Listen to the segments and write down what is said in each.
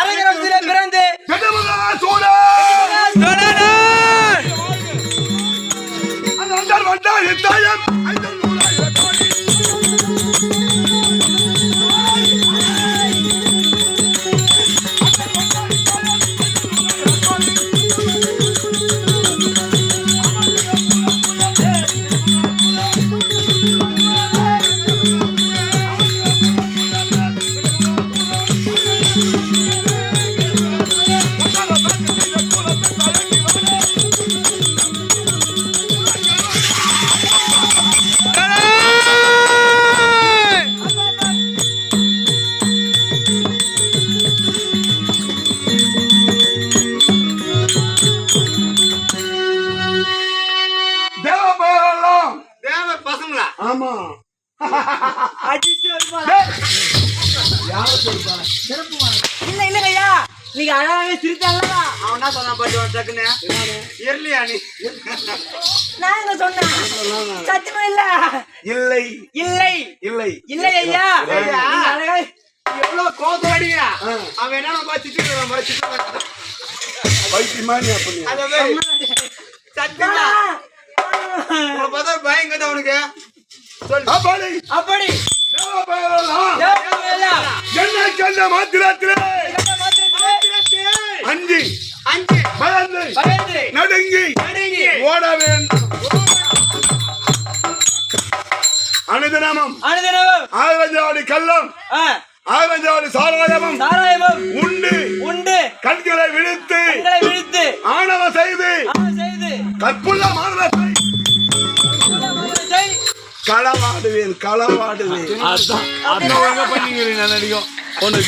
அரங்கரத்திலே பிறந்து நீங்க அழகாவே சிரிச்சாங்களா? அவன் என்ன சொன்னான் பாட்டு டக்குன்னு எர்லியா நீ? நான் என்ன சொன்னேன்? சத்தியமா இல்ல. இல்லை இல்லை இல்லை இல்லை ஐயா. அழகா எவ்வளவு கோபத்தோடிங்க. அவன் என்ன பார்த்து சிரிக்கிறான் பாரு சிரிக்கிறான். பைத்தியமானி அப்படி. சத்தியமா. உன பார்த்தா பயங்கத அவனுக்கு. சொல். அப்படி அப்படி. என்ன கண்ட மாத்திரத்திலே அஞ்சி அஞ்சி பயந்து பயந்து நடுங்கி நடுங்கி ஓட வேண்டும். அனுதினமும் அனுதினமும் ஆயிரஞ்சாவடி கள்ளம் ஆயிரஞ்சாவடி சாராயமும் சாராயமும் உண்டு உண்டு கண்களை விழித்து கண்களை விழித்து ஆணவம் செய்து கற்புள்ள மானத்தை களவாடுவேன் களவாடுவேன். அதான் அதான் பண்ணீங்க நான் நடிக்கும் ஒன்று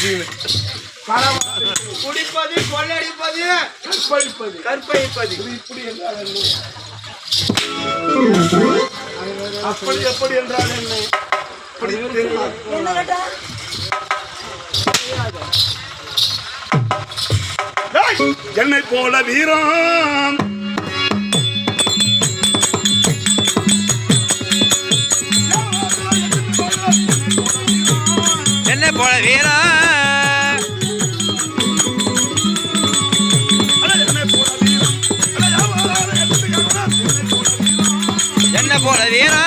குடிப்பது கொள்ளடிப்பது கற்பழிப்பது கற்பழிப்பது இப்படி என்றால் என்ன? அப்படி எப்படி என்றால் என்ன? என்னை போல வீரம் என்னை போல வீரம் போல வீரா